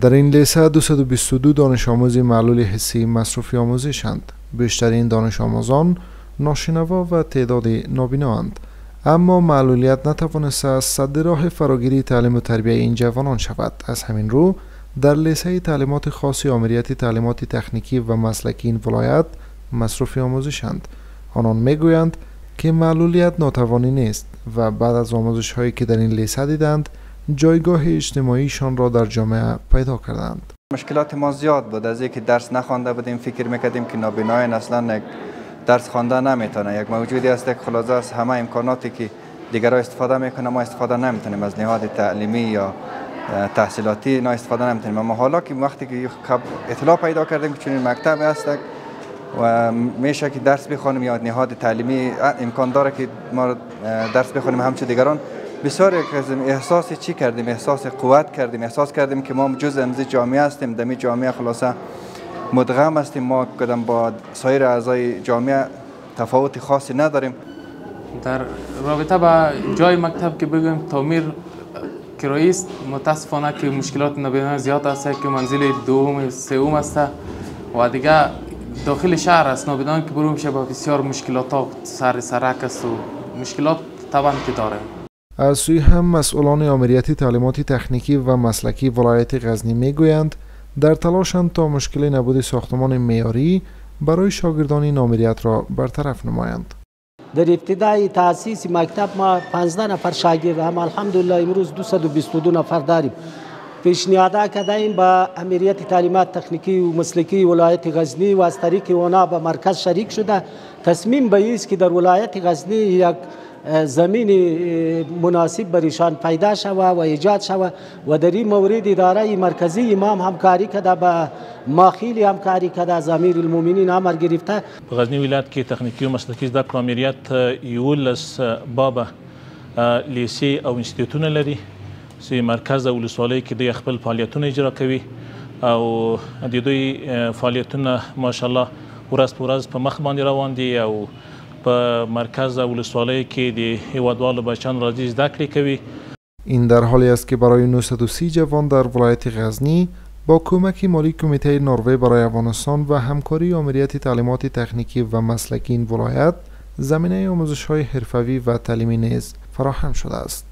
در این لیسه 222 دانش آموز معلول حسی مصرفی آموزشند. بیشترین دانش آموزان ناشنوا و تعداد نابینااند، اما معلولیت نتوانسته از سد راه فراگیری تعلیم و تربیه این جوانان شود. از همین رو در لیسه تعلیمات خاص آمریت تعلیمات تکنیکی و مسلکی این ولایت مصرفی آموزشند. آنان میگویند که معلولیت ناتوانی نیست و بعد از آموزش هایی که در این لیسه دیدند جایگاه اجتماعیشان را در جامعه پیدا کردند. مشکلات ما زیاد بود. از اینکه درس نخوانده بودیم فکر میکردیم که نابینای اصلا درس خوانده نمیتونه. یک موجودی است که خلاصه از همه امکاناتی که دیگران استفاده میکنه ما استفاده نمیتونیم، از نهاد تعلیمی یا تحصیلاتی نه استفاده نمیتونیم. اما حالا که وقتی که اطلاع پیدا کردیم که چنین مکتب هست و میشه که درس بخونیم یا نهاد تعلیمی امکان داره که ما درس بخونیم همچون دیگران، بسیار احساس چی کردیم؟ احساس قوت کردیم، احساس کردیم که ما جزء از جامعه هستیم. در این جامعه خلاصه مدغم هستیم، ما کدام با سایر اعضای جامعه تفاوت خاصی نداریم. در رابطه با جای مکتب که بگم تعمیر کرایی است، متاسفانه که مشکلات نابینایی زیاد است که منزل دوم سوم است و دیگه داخل شهر است. نابینایی که برو میشه با بسیار مشکلات ها سر سرک است و مشکلات طبعا که داره. از سوی هم مسئولان آمریت تعلیمات تکنیکی و مسلکی ولایت غزنی میگویند در تلاشند تا مشکل نبود ساختمان معیاری برای شاگردان این آمریت را برطرف نمایند. در ابتدای تأسیس مکتب ما 15 نفر شاگرد هم الحمدلله امروز 222 نفر داریم. پیشنهاد کردیم با آمریت تعلیمات تکنیکی و مسلکی ولایت غزنی و از طریق اونا به مرکز شریک شده. تصمیم به است که در ولایت غزنی یک زمین مناسب برایشان پیدا شود و ایجاد شود و در این مورد اداره مرکزی امام همکاری کرده، با ما خیلی همکاری کرده، از امیرالمومنین امر گرفته. غزنی ولایت کې تخنیکی او مسلکی زده کړو امریت 11 بابه لیسې او انسټیټونه لري چې مرکز او ولسوالۍ کې د خپل فعالیتونه اجرا کوي او د دوی فعالیتونه ماشاءالله ورځ په ورځ په مخ باندې روان دي او په مرکز او ولسوالۍ کې د هیوادوالو بچیان راځي زده کړې کوي. این در حالی است که برای 930 جوان در ولایت غزنی با کمک مالی کمیته نروژ برای افغانستان و همکاری آمریت تعلیمات تکنیکی و مسلکی این ولایت زمینه آموزش‌های حرفه‌ای و تعلیمی نیز فراهم شده است.